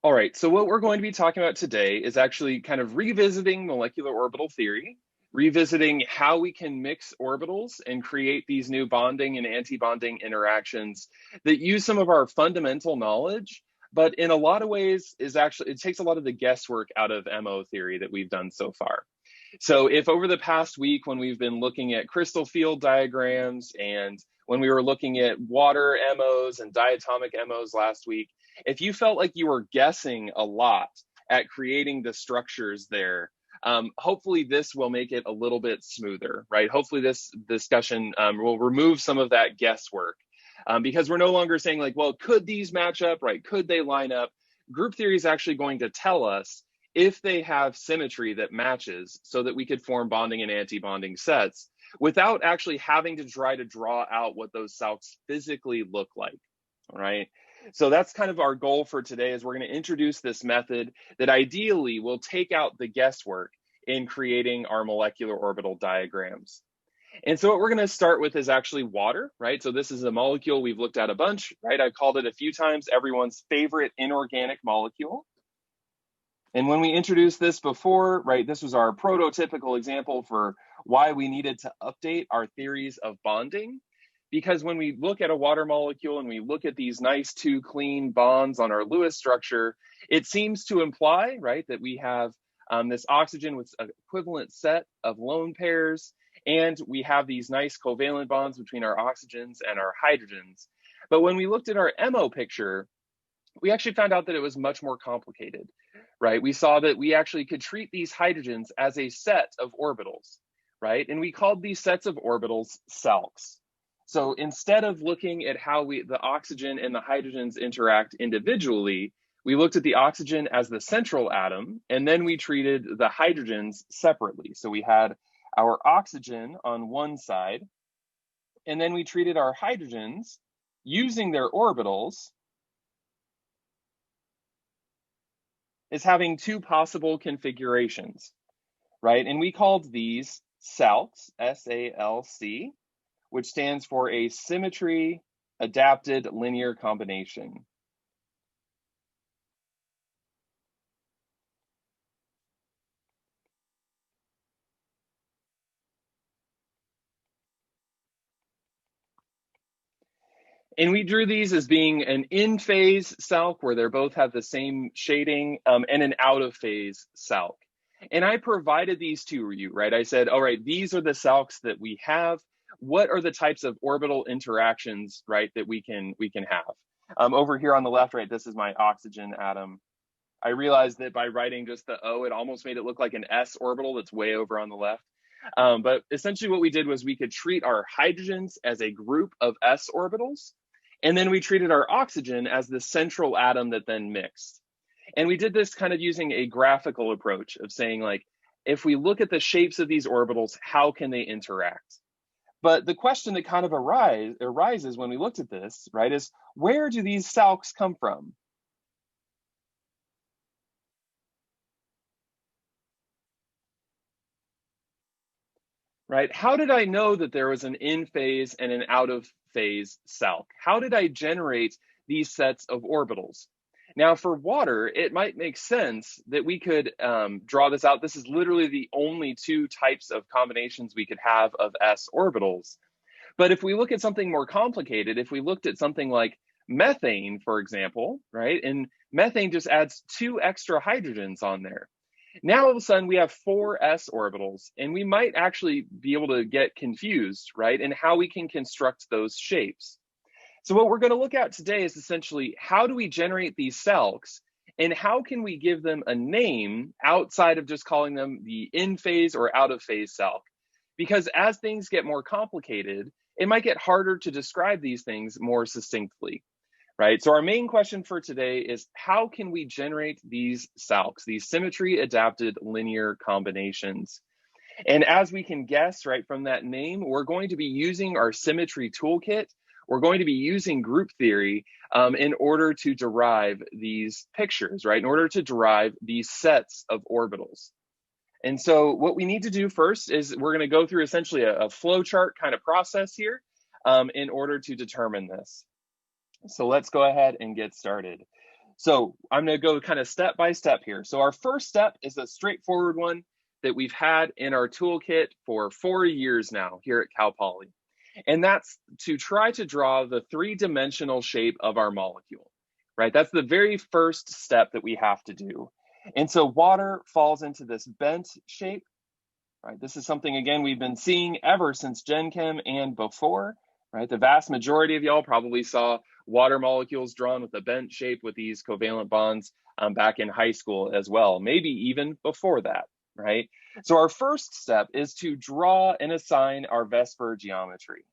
All right, so what we're going to be talking about today is actually kind of revisiting molecular orbital theory, revisiting how we can mix orbitals and create these new bonding and anti-bonding interactions that use some of our fundamental knowledge, but in a lot of ways it takes a lot of the guesswork out of MO theory that we've done so far. So if over the past week, when we've been looking at crystal field diagrams and when we were looking at water MOs and diatomic MOs last week, if you felt like you were guessing a lot at creating the structures there, hopefully this will make it a little bit smoother, right? Hopefully this discussion will remove some of that guesswork because we're no longer saying like, well, could these match up, right? Could they line up? Group theory is actually going to tell us if they have symmetry that matches so that we could form bonding and anti-bonding sets without actually having to try to draw out what those SALCs physically look like, all right? So that's kind of our goal for today is we're going to introduce this method that ideally will take out the guesswork in creating our molecular orbital diagrams. And so what we're going to start with is actually water, right? So this is a molecule we've looked at a bunch, right? I've called it a few times everyone's favorite inorganic molecule. And when we introduced this before, right, this was our prototypical example for why we needed to update our theories of bonding. Because when we look at a water molecule and we look at these nice two clean bonds on our Lewis structure, it seems to imply, right, that we have this oxygen with an equivalent set of lone pairs, and we have these nice covalent bonds between our oxygens and our hydrogens. But when we looked at our MO picture, we actually found out that it was much more complicated, right? We saw that we actually could treat these hydrogens as a set of orbitals, right? And we called these sets of orbitals SALCs. So instead of looking at how the oxygen and the hydrogens interact individually, we looked at the oxygen as the central atom, and then we treated the hydrogens separately. So we had our oxygen on one side, and then we treated our hydrogens using their orbitals is having two possible configurations, right? And we called these SALCs, S-A-L-C, which stands for a symmetry adapted linear combination. And we drew these as being an in-phase SALC, where they both have the same shading, and an out-of-phase SALC. And I provided these to you, right? I said, all right, these are the SALCs that we have. What are the types of orbital interactions, right, that we can have? Over here on the left, right, this is my oxygen atom. I realized that by writing just the O, it almost made it look like an S orbital that's way over on the left. But essentially what we did was we could treat our hydrogens as a group of S orbitals, and then we treated our oxygen as the central atom that then mixed. And we did this kind of using a graphical approach of saying, like, if we look at the shapes of these orbitals, how can they interact? But the question that kind of arises when we looked at this, right, is where do these SALCs come from? Right? How did I know that there was an in-phase and an out-of-phase SALC? How did I generate these sets of orbitals? Now, for water, it might make sense that we could draw this out. This is literally the only two types of combinations we could have of S orbitals. But if we look at something more complicated, if we looked at something like methane, for example, right? And methane just adds two extra hydrogens on there. Now all of a sudden we have four S orbitals, and we might actually be able to get confused, right, in how we can construct those shapes. So what we're going to look at today is essentially how do we generate these SALCs, and how can we give them a name outside of just calling them the in-phase or out-of-phase SALC? Because as things get more complicated, it might get harder to describe these things more succinctly. Right? So our main question for today is how can we generate these SALCs, these symmetry adapted linear combinations? And as we can guess, right, from that name, we're going to be using our symmetry toolkit. We're going to be using group theory in order to derive these pictures, right? In order to derive these sets of orbitals. And so what we need to do first is we're going to go through essentially a flow chart kind of process here in order to determine this. So let's go ahead and get started. So I'm going to go kind of step by step here. So our first step is a straightforward one that we've had in our toolkit for 4 years now here at Cal Poly. And that's to try to draw the three-dimensional shape of our molecule, right? That's the very first step that we have to do. And so water falls into this bent shape, right? This is something, again, we've been seeing ever since Gen Chem and before, right? The vast majority of y'all probably saw water molecules drawn with a bent shape with these covalent bonds back in high school as well, maybe even before that, right? So our first step is to draw and assign our VSEPR geometry.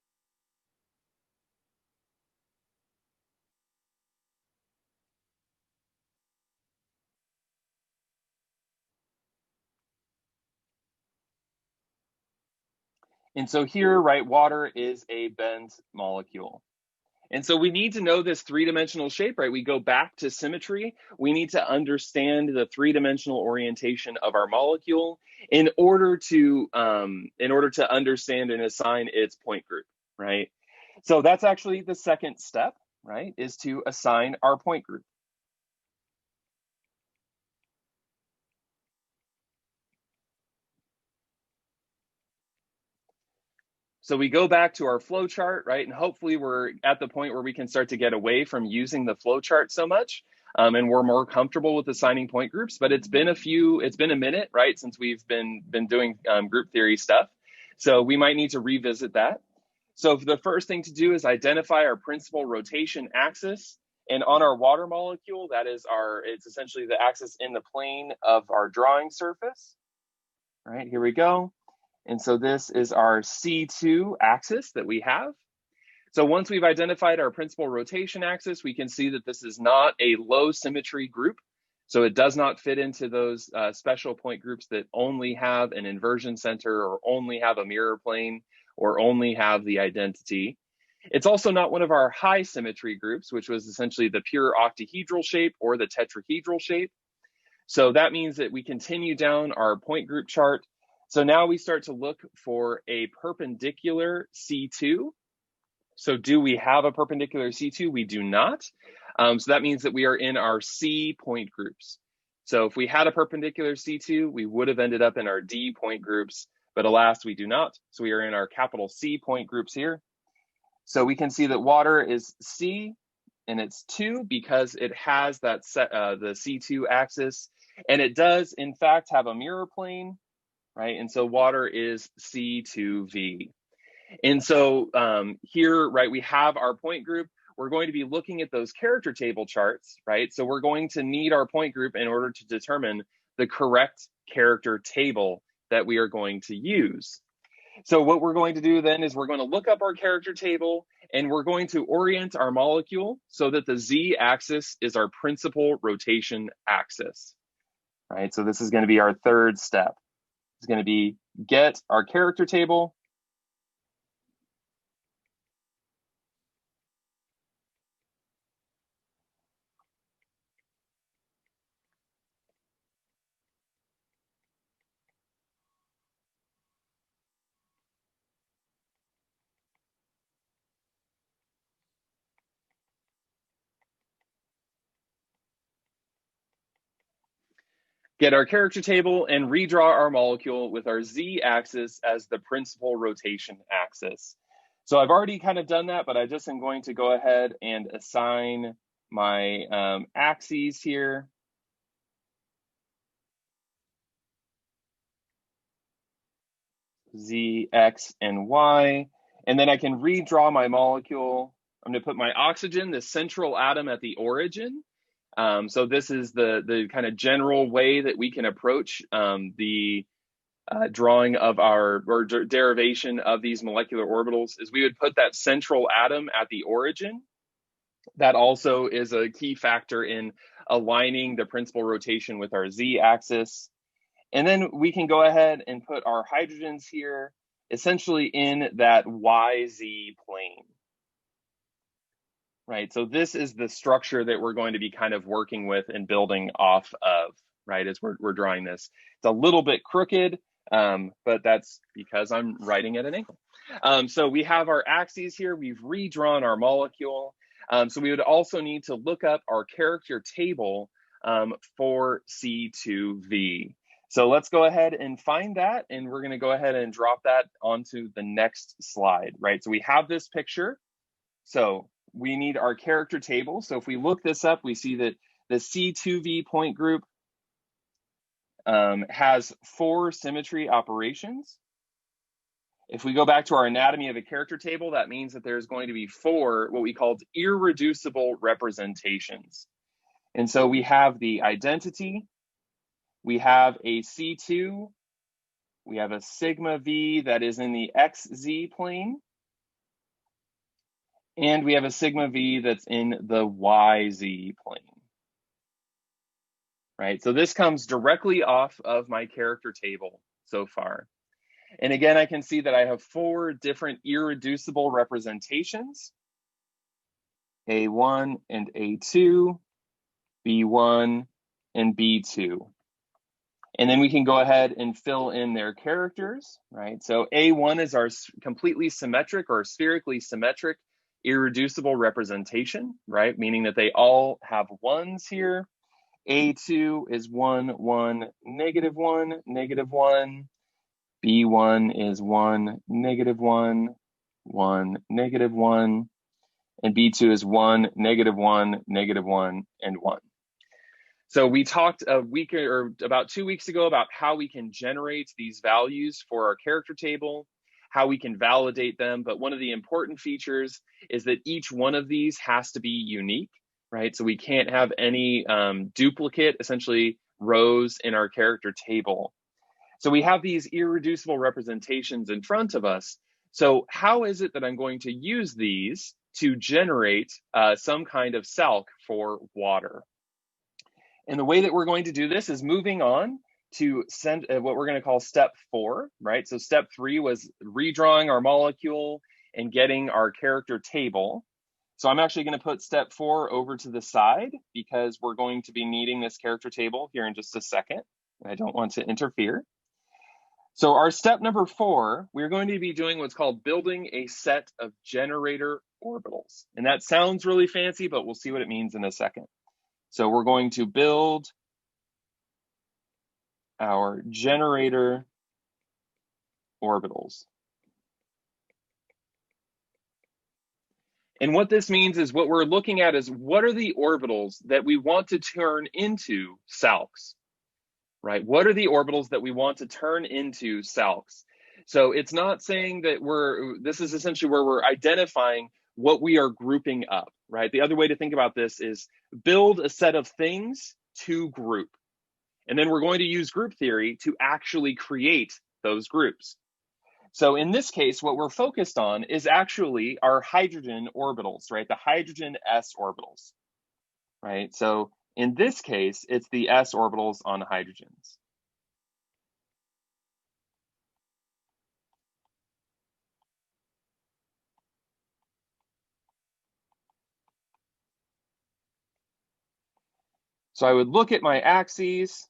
And so here, right, water is a bent molecule. And so we need to know this three-dimensional shape, right? We go back to symmetry. We need to understand the three-dimensional orientation of our molecule in order to understand and assign its point group, right? So that's actually the second step, right? Is to assign our point group. So we go back to our flow chart, right? And hopefully we're at the point where we can start to get away from using the flow chart so much. And we're more comfortable with assigning point groups, but it's been a minute, right, since we've been doing group theory stuff. So we might need to revisit that. So the first thing to do is identify our principal rotation axis. And on our water molecule, it's essentially the axis in the plane of our drawing surface. All right, here we go. And so this is our C2 axis that we have. So once we've identified our principal rotation axis, we can see that this is not a low symmetry group. So it does not fit into those special point groups that only have an inversion center or only have a mirror plane or only have the identity. It's also not one of our high symmetry groups, which was essentially the pure octahedral shape or the tetrahedral shape. So that means that we continue down our point group chart. So now we start to look for a perpendicular C2. So do we have a perpendicular C2? We do not. So that means that we are in our C point groups. So if we had a perpendicular C2, we would have ended up in our D point groups, but alas, we do not. So we are in our capital C point groups here. So we can see that water is C, and it's 2 because it has that the C2 axis, and it does in fact have a mirror plane, right? And so water is C2V. And so here, right, we have our point group. We're going to be looking at those character table charts, right? So we're going to need our point group in order to determine the correct character table that we are going to use. So what we're going to do then is we're going to look up our character table and we're going to orient our molecule so that the Z-axis is our principal rotation axis, right? So this is going to be our third step. It's going to be get our character table. Get our character table and redraw our molecule with our Z-axis as the principal rotation axis. So I've already kind of done that, but I just am going to go ahead and assign my axes here. Z, X, and Y. And then I can redraw my molecule. I'm going to put my oxygen, the central atom, at the origin. So this is the kind of general way that we can approach the drawing of or derivation of these molecular orbitals is we would put that central atom at the origin. That also is a key factor in aligning the principal rotation with our Z-axis. And then we can go ahead and put our hydrogens here, essentially in that YZ plane. Right, so this is the structure that we're going to be kind of working with and building off of, right, as we're drawing this. It's a little bit crooked, but that's because I'm writing at an angle. So we have our axes here. We've redrawn our molecule. So we would also need to look up our character table for C2V. So let's go ahead and find that, and we're going to go ahead and drop that onto the next slide, right? So we have this picture. So we need our character table. So if we look this up, we see that the C2V point group has 4 symmetry operations. If we go back to our anatomy of a character table, that means that there's going to be 4 what we called irreducible representations. And so we have the identity, we have a C2, we have a sigma V that is in the XZ plane, and we have a sigma V that's in the YZ plane. Right, so this comes directly off of my character table so far. And again, I can see that I have 4 different irreducible representations, A1 and A2, B1 and B2. And then we can go ahead and fill in their characters, right? So A1 is our completely symmetric or spherically symmetric irreducible representation, right? Meaning that they all have 1s here. A2 is 1, 1, negative 1, negative 1. B1 is 1, negative 1, 1, negative 1. And B2 is 1, negative 1, negative 1, and 1. So we talked a week or about 2 weeks ago about how we can generate these values for our character table, how we can validate them. But one of the important features is that each one of these has to be unique, right? So we can't have any duplicate, essentially, rows in our character table. So we have these irreducible representations in front of us. So how is it that I'm going to use these to generate some kind of SALC for water? And the way that we're going to do this is moving on to send what we're going to call step 4, right? So step 3 was redrawing our molecule and getting our character table. So I'm actually going to put step 4 over to the side because we're going to be needing this character table here in just a second. I don't want to interfere. So our step number 4, we're going to be doing what's called building a set of generator orbitals. And that sounds really fancy, but we'll see what it means in a second. So we're going to build our generator orbitals. And what this means is what we're looking at is what are the orbitals that we want to turn into SALCs, right? What are the orbitals that we want to turn into SALCs? So it's not saying that this is essentially where we're identifying what we are grouping up, right? The other way to think about this is build a set of things to group. And then we're going to use group theory to actually create those groups. So in this case, what we're focused on is actually our hydrogen orbitals, right? The hydrogen s orbitals, right? So in this case, it's the s orbitals on hydrogens. So I would look at my axes.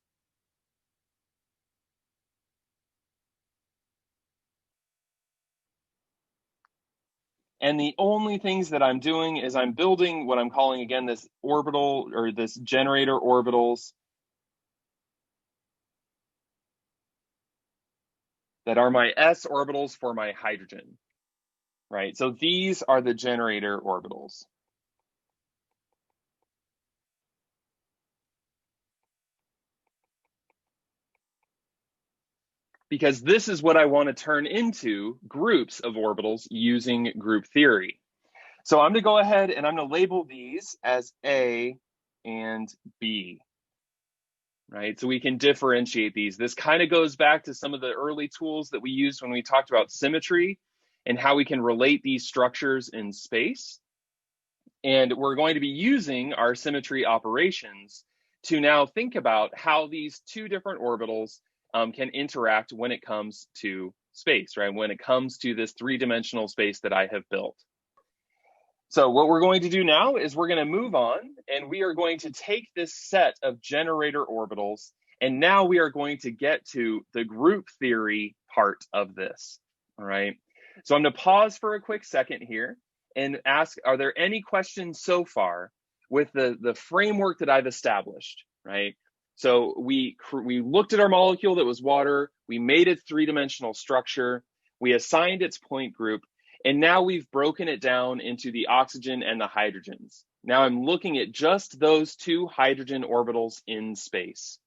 And the only things that I'm doing is I'm building what I'm calling, again, this orbital or this generator orbitals that are my s orbitals for my hydrogen, right? So these are the generator orbitals. Because this is what I want to turn into groups of orbitals using group theory. So I'm going to go ahead and I'm going to label these as A and B, right? So we can differentiate these. This kind of goes back to some of the early tools that we used when we talked about symmetry and how we can relate these structures in space. And we're going to be using our symmetry operations to now think about how these 2 different orbitals can interact when it comes to space, right? When it comes to this 3-dimensional space that I have built. So what we're going to do now is we're going to move on and we are going to take this set of generator orbitals and now we are going to get to the group theory part of this, all right? So I'm going to pause for a quick second here and ask, are there any questions so far with the framework that I've established, right? So we looked at our molecule that was water, we made a three-dimensional structure, we assigned its point group, and now we've broken it down into the oxygen and the hydrogens. Now I'm looking at just those two hydrogen orbitals in space.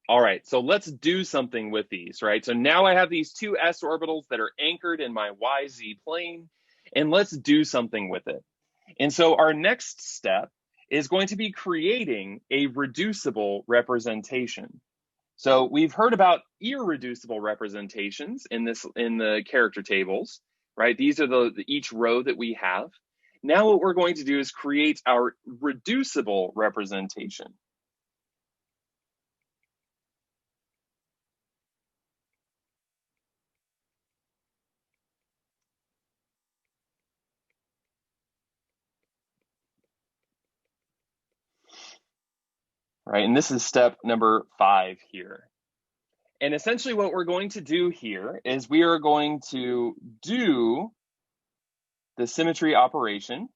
All right, so let's do something with these, right? So now I have these two s orbitals that are anchored in my YZ plane, and let's do something with it. And so our next step is going to be creating a reducible representation. So we've heard about irreducible representations in the character tables, right? These are each row that we have. Now what we're going to do is create our reducible representation. Right, and this is step number 5 here. And essentially what we're going to do here is we are going to do the symmetry operation.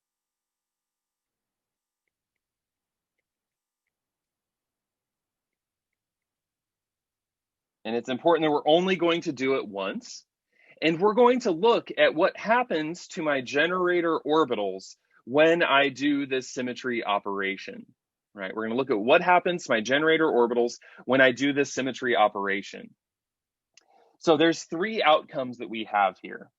And it's important that we're only going to do it once. And we're going to look at what happens to my generator orbitals when I do this symmetry operation, right? We're going to look at what happens to my generator orbitals when I do this symmetry operation. So there's 3 outcomes that we have here.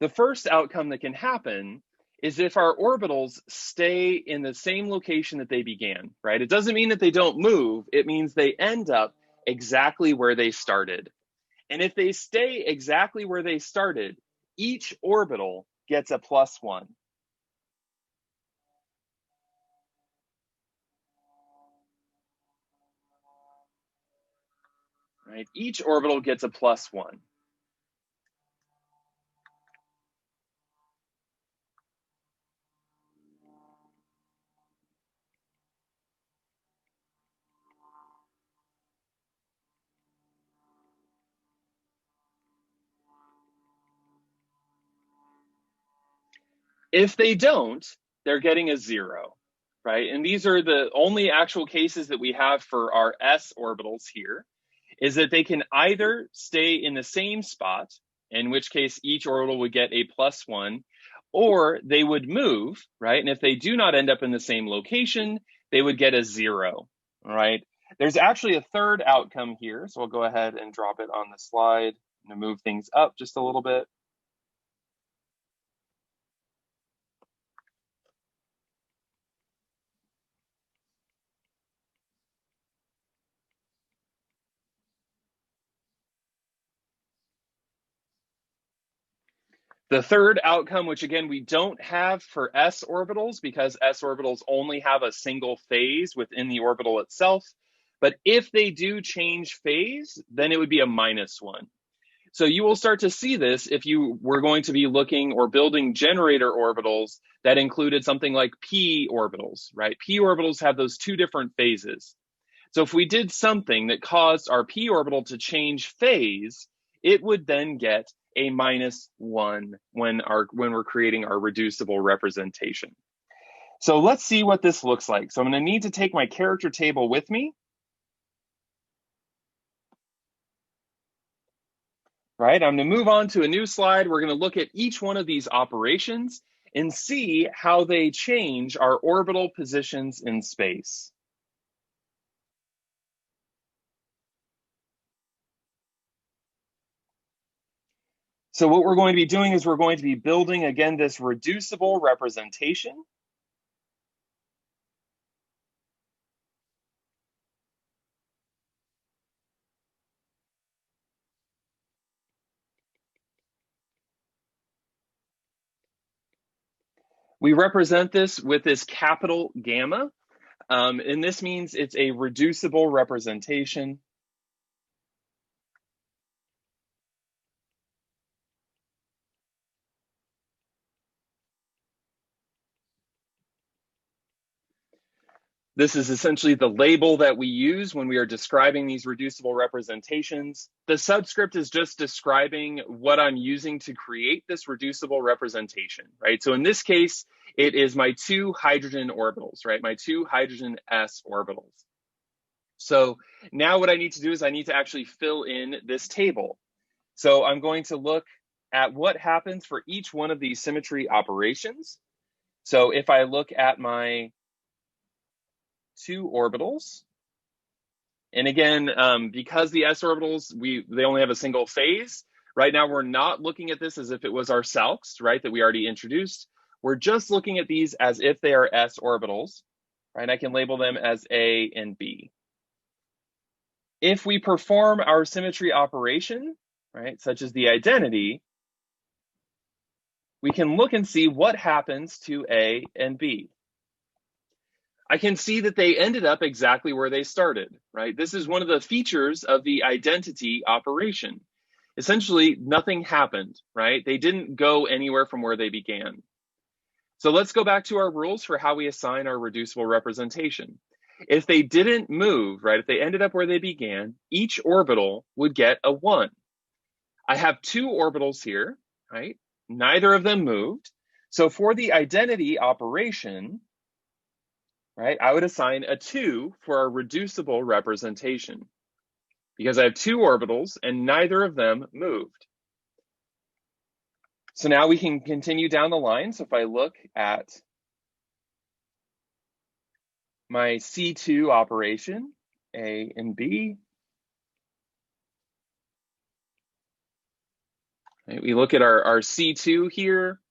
The first outcome that can happen is if our orbitals stay in the same location that they began, right? It doesn't mean that they don't move. It means they end up exactly where they started. And if they stay exactly where they started, each orbital gets a +1. Right? Each orbital gets a +1. If they don't, they're getting a 0, right? And these are the only actual cases that we have for our s orbitals here, is that they can either stay in the same spot, in which case each orbital would get a +1, or they would move, right? And if they do not end up in the same location, they would get a 0, right? There's actually a third outcome here, so I'll go ahead and drop it on the slide to move things up just a little bit. The third outcome, which again, we don't have for s orbitals because s orbitals only have a single phase within the orbital itself. But if they do change phase, then it would be a -1. So you will start to see this if you were going to be looking or building generator orbitals that included something like p orbitals, right? P orbitals have those 2 different phases. So if we did something that caused our p orbital to change phase, it would then get a -1 when we're creating our reducible representation. So let's see what this looks like. So I'm going to need to take my character table with me. Right, I'm going to move on to a new slide. We're going to look at each one of these operations and see how they change our orbital positions in space. So what we're going to be doing is we're going to be building, again, this reducible representation. We represent this with this capital gamma. And this means it's a reducible representation. This is essentially the label that we use when we are describing these reducible representations. The subscript is just describing what I'm using to create this reducible representation, right? So in this case, it is my two hydrogen orbitals, right? My two hydrogen s orbitals. So now what I need to do is I need to actually fill in this table. So I'm going to look at what happens for each one of these symmetry operations. So if I look at my two orbitals, and again, because the s orbitals, they only have a single phase, right now we're not looking at this as if it was our SALCs, right, that we already introduced. We're just looking at these as if they are s orbitals, right? I can label them as A and B. If we perform our symmetry operation, right, such as the identity, we can look and see what happens to A and B. I can see that they ended up exactly where they started, right? This is one of the features of the identity operation. Essentially, nothing happened, right? They didn't go anywhere from where they began. So let's go back to our rules for how we assign our reducible representation. If they didn't move, right, if they ended up where they began, each orbital would get a 1. I have two orbitals here, right? Neither of them moved. So for the identity operation, right, I would assign a 2 for a reducible representation because I have two orbitals and neither of them moved. So now we can continue down the line. So if I look at my C2 operation, A and B, right, we look at our C2 here.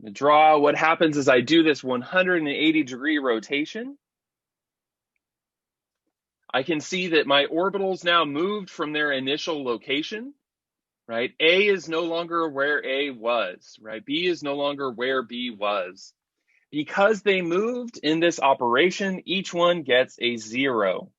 The draw, what happens is I do this 180-degree rotation. I can see that my orbitals now moved from their initial location, right? A is no longer where A was, right? B is no longer where B was. Because they moved in this operation, each one gets a 0.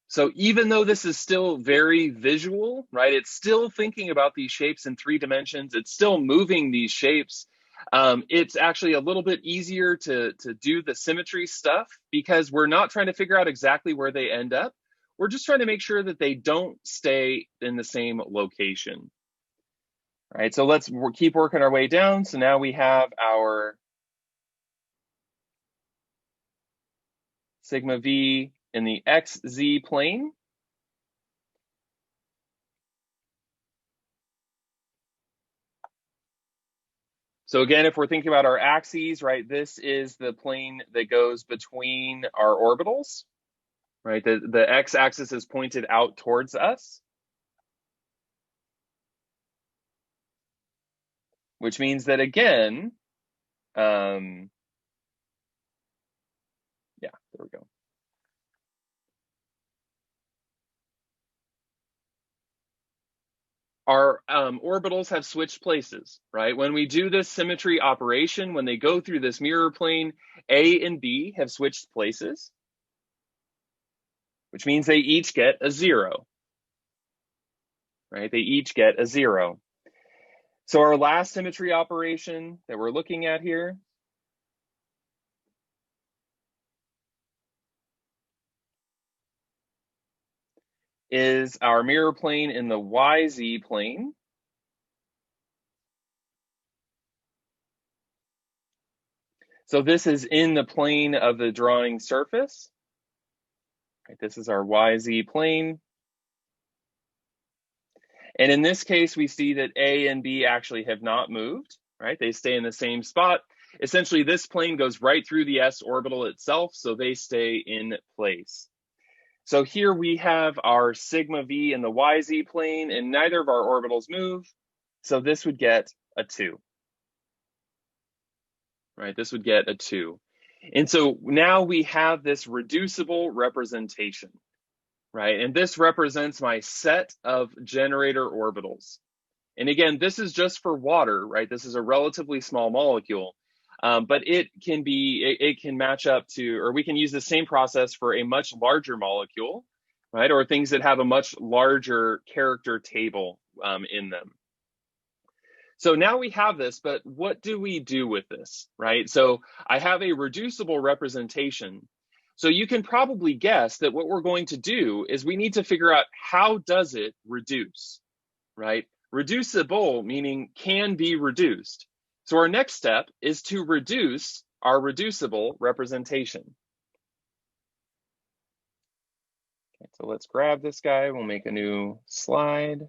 So even though this is still very visual, right? It's still thinking about these shapes in 3 dimensions. It's still moving these shapes. It's actually a little bit easier to do the symmetry stuff because we're not trying to figure out exactly where they end up. We're just trying to make sure that they don't stay in the same location. All right, so let's keep working our way down. So now we have our sigma v in the xz plane. So again, if we're thinking about our axes, right, this is the plane that goes between our orbitals, right? The x-axis is pointed out towards us, which means that again, yeah, there we go. Our orbitals have switched places, right? When we do this symmetry operation, when they go through this mirror plane, A and B have switched places, which means they each get a 0, right? They each get a 0. So our last symmetry operation that we're looking at here is our mirror plane in the YZ plane. So this is in the plane of the drawing surface. Right, this is our YZ plane. And in this case, we see that A and B actually have not moved, right? They stay in the same spot. Essentially, this plane goes right through the s orbital itself, so they stay in place. So here we have our sigma v in the YZ plane, and neither of our orbitals move. So this would get a 2. Right, this would get a 2. And so now we have this reducible representation. right? And this represents my set of generator orbitals. And again, this is just for water, right? This is a relatively small molecule, but it can match up to, or we can use the same process for a much larger molecule, right? Or things that have a much larger character table in them. So now we have this, but what do we do with this, right? So I have a reducible representation. So you can probably guess that what we're going to do is we need to figure out how does it reduce, right? Reducible meaning can be reduced. So our next step is to reduce our reducible representation. Okay, so let's grab this guy. We'll make a new slide.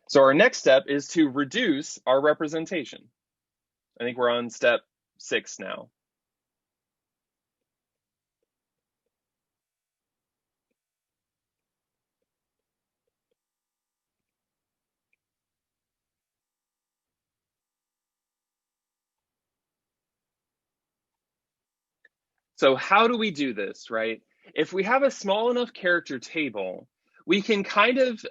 So our next step is to reduce our representation. I think we're on step 6 now. So how do we do this, right? If we have a small enough character table, we can kind of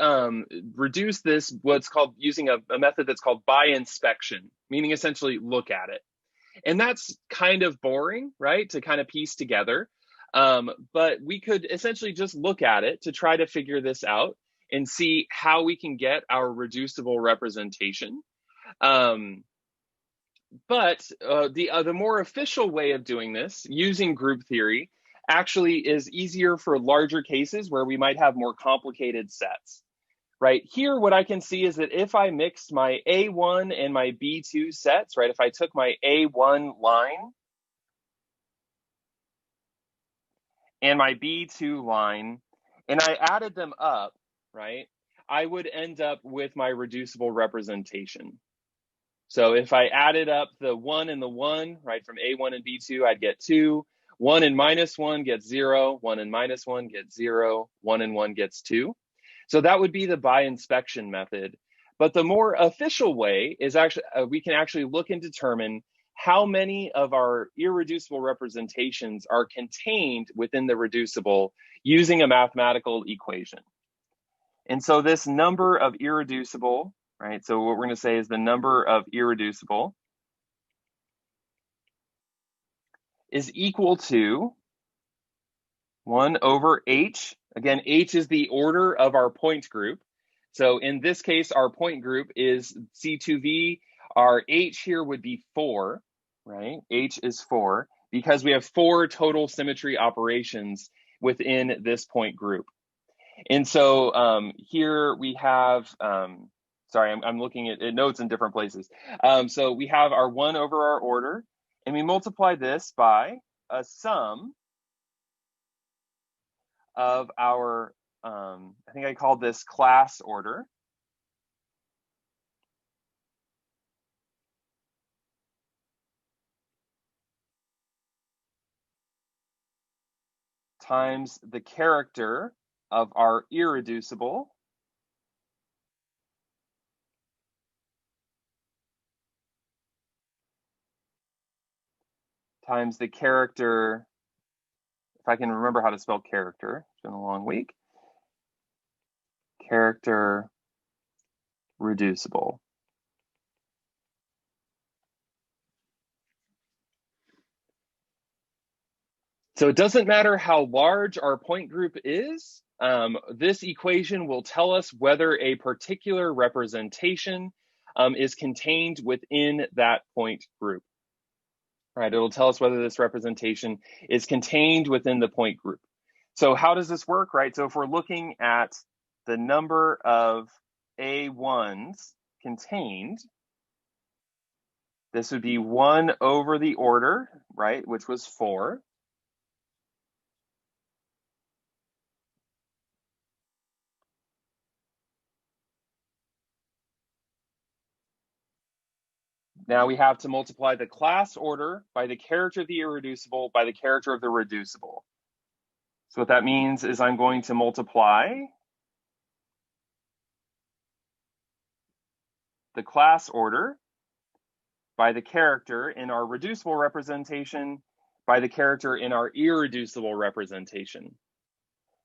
reduce this, what's called using a method that's called by inspection, meaning essentially look at it. And that's kind of boring, right, to kind of piece together. But we could essentially just look at it to try to figure this out and see how we can get our reducible representation. But the more official way of doing this, using group theory, actually is easier for larger cases where we might have more complicated sets. Right here, what I can see is that if I mixed my A1 and my B2 sets, right, if I took my A1 line and my B2 line and I added them up, right, I would end up with my reducible representation. So if I added up the 1 and the 1, right, from A1 and B2, I'd get 2. 1 and minus 1 gets 0. 1 and minus 1 gets 0. 1 and 1 gets 2. So that would be the by inspection method. But the more official way is actually, we can actually look and determine how many of our irreducible representations are contained within the reducible using a mathematical equation. And so this number of irreducible, right? So what we're going to say is the number of irreducible is equal to 1 over h. Again, h is the order of our point group. So in this case, our point group is C2V. Our h here would be 4, right? H is 4 because we have 4 total symmetry operations within this point group. And so here we have, sorry, I'm looking at notes in different places. So we have our 1 over our order, and we multiply this by a sum of our, I think I called this class order. Times the character of our irreducible times the character, if I can remember how to spell character, it's been a long week, character reducible. So it doesn't matter how large our point group is, this equation will tell us whether a particular representation is contained within that point group. Right, it'll tell us whether this representation is contained within the point group. So how does this work, right? So if we're looking at the number of A1s contained, this would be 1 over the order, right, which was 4. Now we have to multiply the class order by the character of the irreducible by the character of the reducible. So what that means is I'm going to multiply the class order by the character in our reducible representation by the character in our irreducible representation.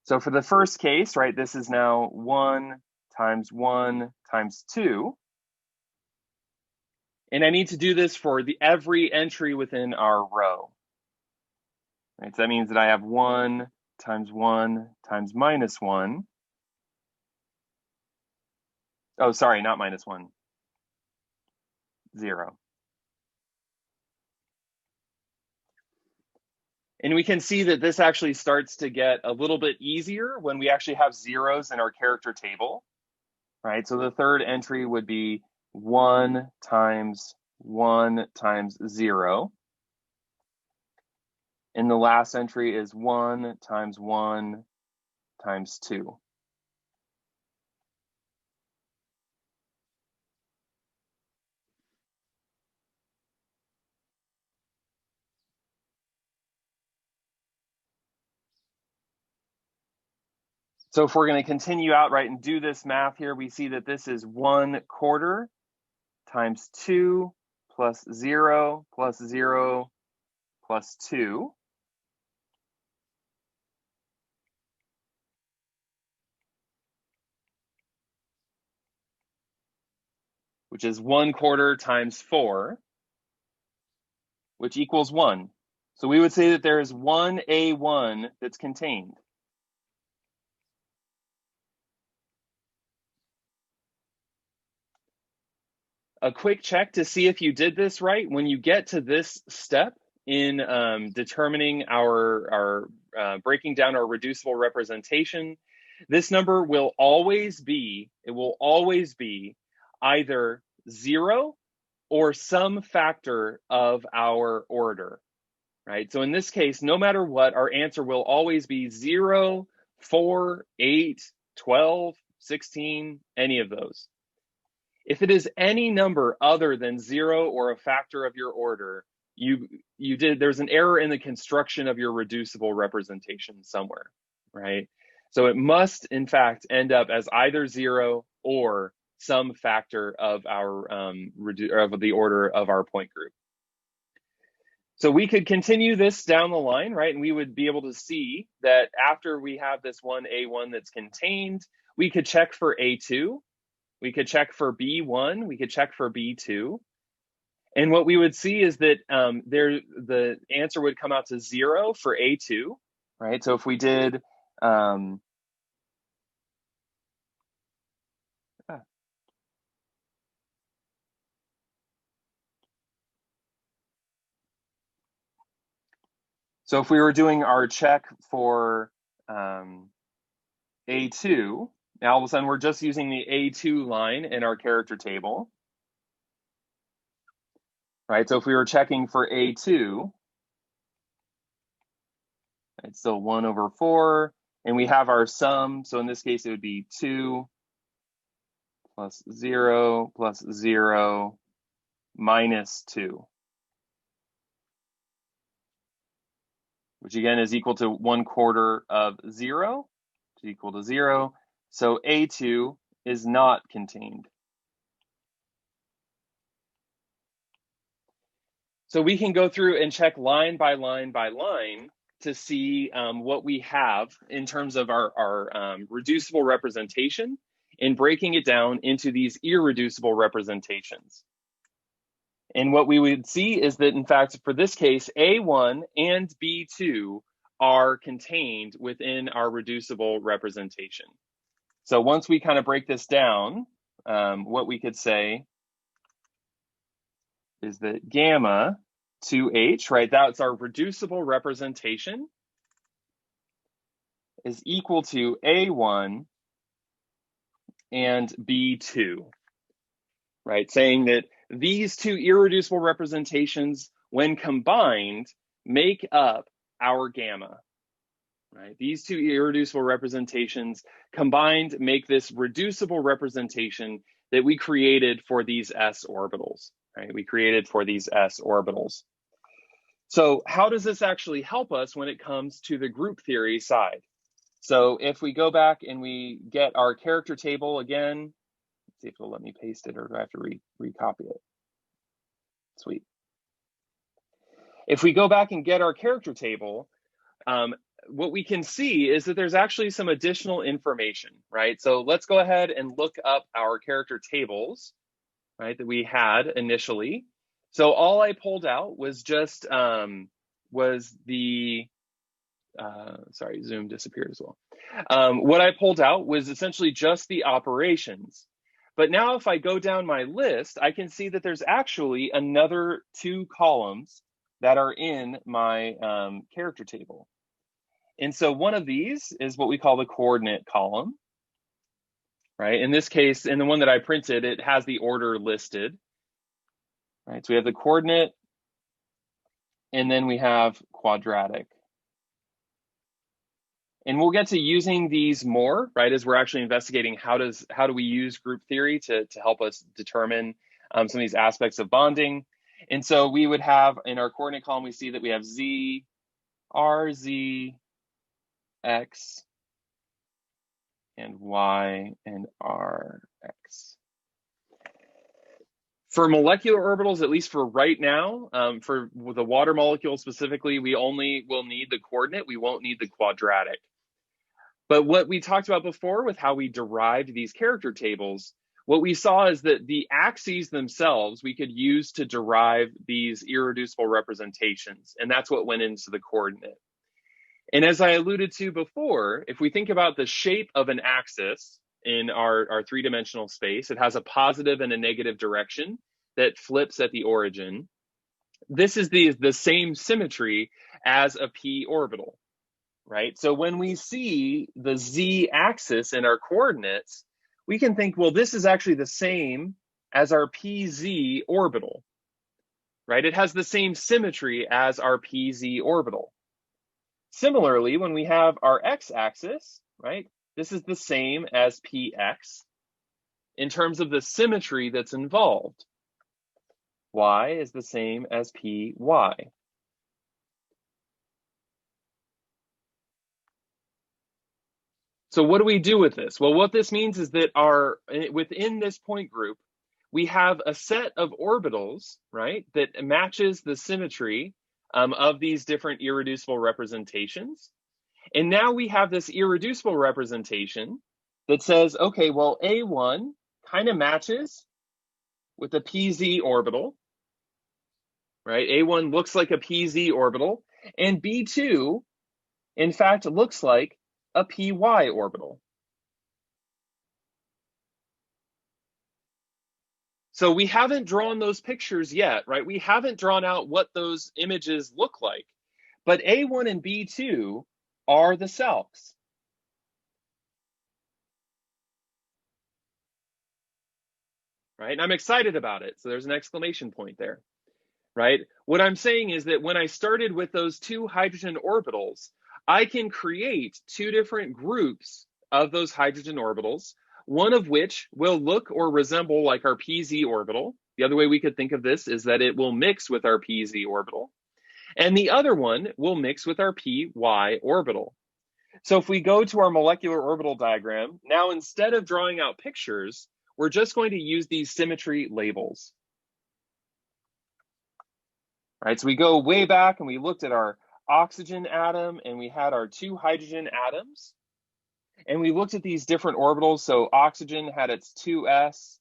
So for the first case, right, this is now 1 times 2. And I need to do this for every entry within our row. Right, so that means that I have 1 times minus 1. Oh, sorry, not minus 1. 0. And we can see that this actually starts to get a little bit easier when we actually have zeros in our character table, right? So the third entry would be 1 times 0. And the last entry is 1 times 2. So if we're going to continue out, right, and do this math here, we see that this is 1/4 times 2 plus 0 plus 0 plus 2. Which is 1/4 times 4, which equals 1. So we would say that there is one A1 that's contained. A quick check to see if you did this right. When you get to this step in determining our breaking down our reducible representation, this number will always be, either 0 or some factor of our order, right? So in this case, no matter what, our answer will always be 0, 4, 8, 12, 16, any of those. If it is any number other than 0 or a factor of your order, there's an error in the construction of your reducible representation somewhere, right? So it must, in fact, end up as either 0 or some factor of our of the order of our point group. So we could continue this down the line, right? And we would be able to see that after we have this one A1 that's contained, we could check for A2. We could check for B1, we could check for B2. And what we would see is that the answer would come out to 0 for A2, right? So if we did, so if we were doing our check for A2, now all of a sudden we're just using the A2 line in our character table, right? So if we were checking for A2, it's still 1/4, and we have our sum. So in this case, it would be 2 plus 0 plus 0 minus 2, which again is equal to 1/4 of 0, which is equal to 0. So A2 is not contained. So we can go through and check line by line by line to see what we have in terms of our reducible representation and breaking it down into these irreducible representations. And what we would see is that, in fact, for this case, A1 and B2 are contained within our reducible representation. So once we kind of break this down, what we could say is that gamma 2H, right, that's our reducible representation, is equal to A1 and B2, right? Saying that these two irreducible representations, when combined, make up our gamma, right? These two irreducible representations combined make this reducible representation that we created for these s orbitals, right? We created for these s orbitals. So how does this actually help us when it comes to the group theory side? So if we go back and we get our character table again, let's see if it'll let me paste it, or do I have to recopy it? Sweet. If we go back and get our character table, what we can see is that there's actually some additional information, right? So let's go ahead and look up our character tables, right, that we had initially. So all I pulled out was just was the sorry, Zoom disappeared as well. What I pulled out was essentially just the operations. But now if I go down my list, I can see that there's actually another 2 columns that are in my character table. And so one of these is what we call the coordinate column, right? In this case, in the one that I printed, it has the order listed, right? So we have the coordinate, and then we have quadratic. And we'll get to using these more, right, as we're actually investigating how do we use group theory to help us determine some of these aspects of bonding. And so we would have in our coordinate column, we see that we have Z, R, Z, X, and Y, and R, X. For molecular orbitals, at least for right now, for the water molecule specifically, we only will need the coordinate. We won't need the quadratic. But what we talked about before with how we derived these character tables, what we saw is that the axes themselves we could use to derive these irreducible representations, and that's what went into the coordinate. And as I alluded to before, if we think about the shape of an axis in our 3-dimensional space, it has a positive and a negative direction that flips at the origin. This is the same symmetry as a p orbital, right? So when we see the z-axis in our coordinates, we can think, well, this is actually the same as our pz orbital, right? It has the same symmetry as our pz orbital. Similarly, when we have our x-axis, right, this is the same as px in terms of the symmetry that's involved. Y is the same as py. So what do we do with this? Well, what this means is that within this point group, we have a set of orbitals, right, that matches the symmetry of these different irreducible representations. And now we have this irreducible representation that says, okay, well, A1 kind of matches with a PZ orbital, right? A1 looks like a PZ orbital, and B2, in fact, looks like a PY orbital. So we haven't drawn those pictures yet, right? We haven't drawn out what those images look like, but A1 and B2 are the SALCs. Right? And I'm excited about it. So there's an exclamation point there, right? What I'm saying is that when I started with those 2 hydrogen orbitals, I can create 2 different groups of those hydrogen orbitals, one of which will look or resemble like our PZ orbital. The other way we could think of this is that it will mix with our PZ orbital. And the other one will mix with our PY orbital. So if we go to our molecular orbital diagram, now instead of drawing out pictures, we're just going to use these symmetry labels. All right, so we go way back and we looked at our oxygen atom and we had our 2 hydrogen atoms. And we looked at these different orbitals. So oxygen had its 2s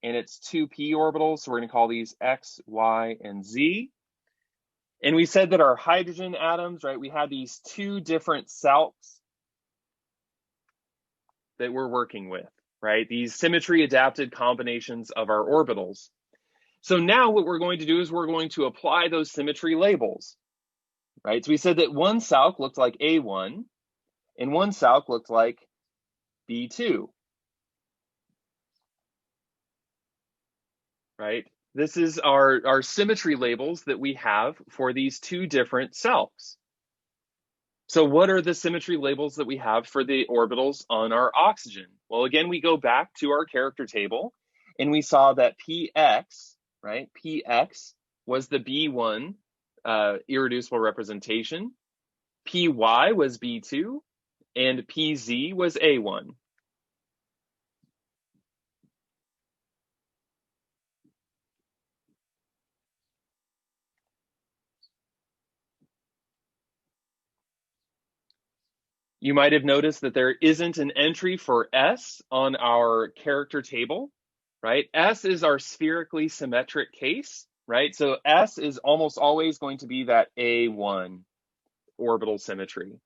and its 2p orbitals. So we're going to call these X, Y, and Z. And we said that our hydrogen atoms, right, we had these 2 different SALCs that we're working with, right? These symmetry adapted combinations of our orbitals. So now what we're going to do is we're going to apply those symmetry labels, right? So we said that one SALC looked like A1 and one SALC looked like B2, right? This is our symmetry labels that we have for these 2 different SALCs. So what are the symmetry labels that we have for the orbitals on our oxygen? Well, again, we go back to our character table and we saw that PX, right? PX was the B1 irreducible representation. Py was B2, and Pz was A1. You might have noticed that there isn't an entry for S on our character table, right? S is our spherically symmetric case, right? So S is almost always going to be that A1 orbital symmetry.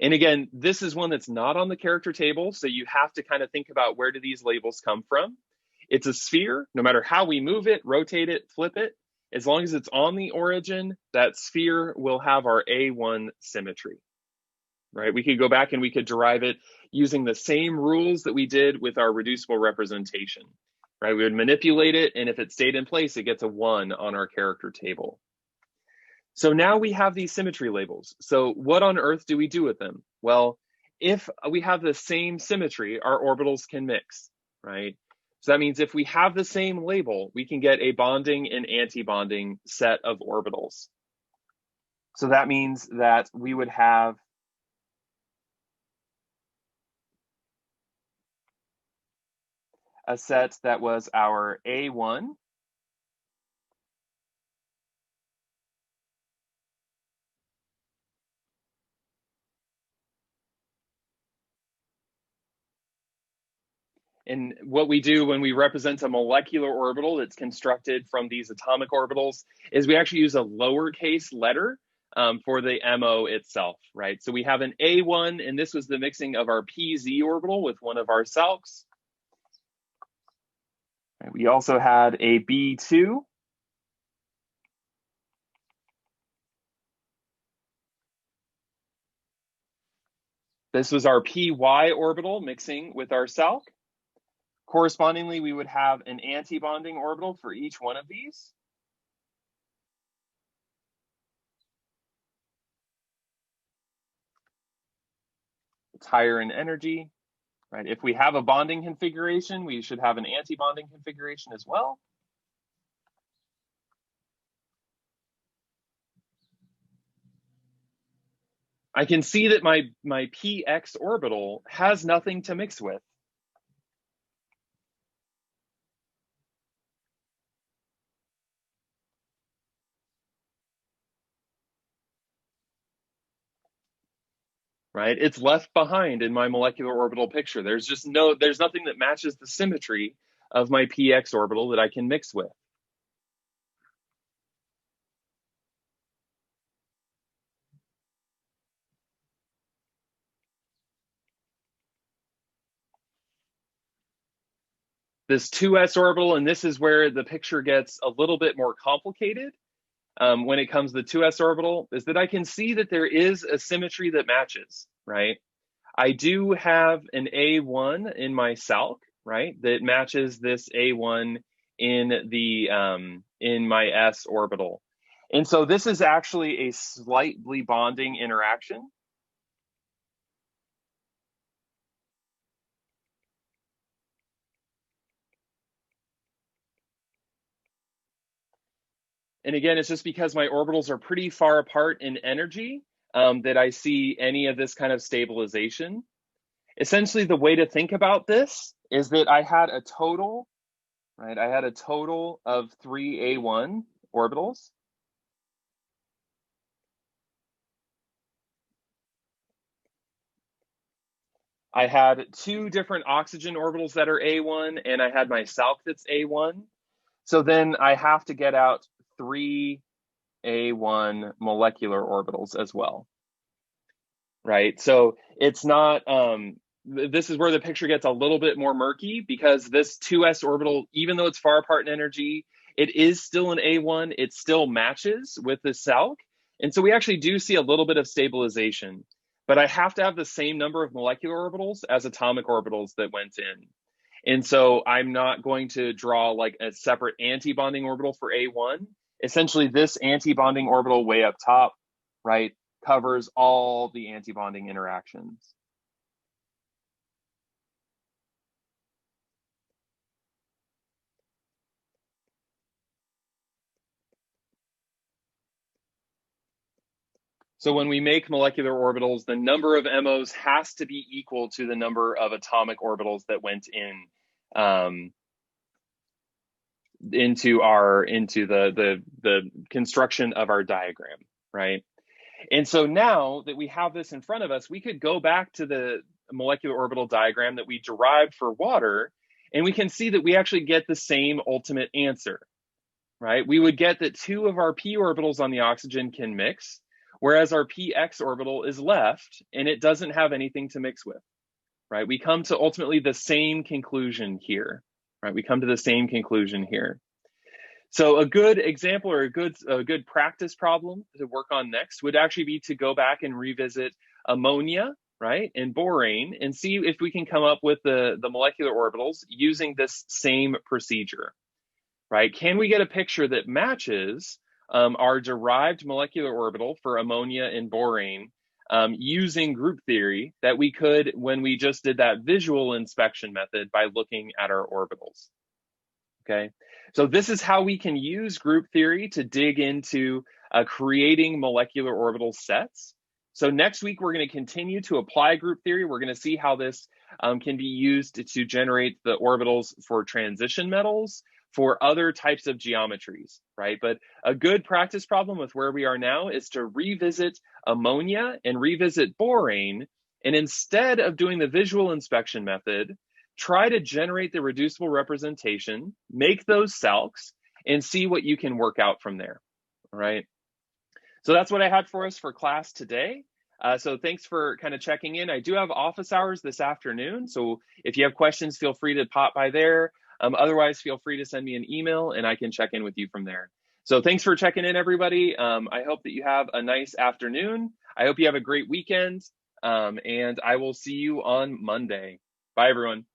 And again, this is one that's not on the character table, so you have to kind of think about where do these labels come from. It's a sphere, no matter how we move it, rotate it, flip it, as long as it's on the origin, that sphere will have our A1 symmetry. Right? We could go back and we could derive it using the same rules that we did with our reducible representation, right? We would manipulate it, and if it stayed in place, it gets a 1 on our character table. So now we have these symmetry labels. So what on earth do we do with them? Well, if we have the same symmetry, our orbitals can mix, right? So that means if we have the same label, we can get a bonding and anti-bonding set of orbitals. So that means that we would have a set that was our A1, and what we do when we represent a molecular orbital that's constructed from these atomic orbitals is we actually use a lowercase letter for the MO itself, right? So we have an A1, and this was the mixing of our PZ orbital with one of our SALCs. We also had a B2. This was our PY orbital mixing with our SALC. Correspondingly, we would have an anti-bonding orbital for each one of these. It's higher in energy, right? If we have a bonding configuration, we should have an anti-bonding configuration as well. I can see that my px orbital has nothing to mix with. Right? It's left behind in my molecular orbital picture. There's nothing that matches the symmetry of my px orbital that I can mix with. This 2s orbital, and this is where the picture gets a little bit more complicated when it comes to the 2s orbital, is that I can see that there is a symmetry that matches, right? I do have an A1 in my SALC, right, that matches this A1 in my s orbital. And so this is actually a slightly bonding interaction. And again, it's just because my orbitals are pretty far apart in energy that I see any of this kind of stabilization. Essentially, the way to think about this is that I had a total, right? I had a total of 3 A1 orbitals. I had 2 different oxygen orbitals that are A1, and I had my SALC that's A1. So then I have to get out 3 A1 molecular orbitals as well, right? So it's not, this is where the picture gets a little bit more murky, because this 2s orbital, even though it's far apart in energy, it is still an A1, it still matches with the SALC. And so we actually do see a little bit of stabilization, but I have to have the same number of molecular orbitals as atomic orbitals that went in. And so I'm not going to draw like a separate anti-bonding orbital for A1. Essentially, this anti-bonding orbital way up top, right, covers all the anti-bonding interactions. So when we make molecular orbitals, the number of MOs has to be equal to the number of atomic orbitals that went in into the construction of our diagram, right? And so now that we have this in front of us, we could go back to the molecular orbital diagram that we derived for water, and we can see that we actually get the same ultimate answer, right? We would get that 2 of our p orbitals on the oxygen can mix, whereas our px orbital is left and it doesn't have anything to mix with, right? We come to ultimately the same conclusion here, right? We come to the same conclusion here. So a good example or a good practice problem to work on next would actually be to go back and revisit ammonia, right, and borane, and see if we can come up with the molecular orbitals using this same procedure, right? Can we get a picture that matches our derived molecular orbital for ammonia and borane using group theory that we could when we just did that visual inspection method by looking at our orbitals? Okay, so this is how we can use group theory to dig into creating molecular orbital sets. So next week, we're going to continue to apply group theory. We're going to see how this can be used to generate the orbitals for transition metals, for other types of geometries, right? But a good practice problem with where we are now is to revisit ammonia and revisit borane. And instead of doing the visual inspection method, try to generate the reducible representation, make those SALCs, and see what you can work out from there, all right? So that's what I had for us for class today. So thanks for kind of checking in. I do have office hours this afternoon, so if you have questions, feel free to pop by there. Otherwise, feel free to send me an email and I can check in with you from there. So thanks for checking in, everybody. I hope that you have a nice afternoon. I hope you have a great weekend, and I will see you on Monday. Bye, everyone.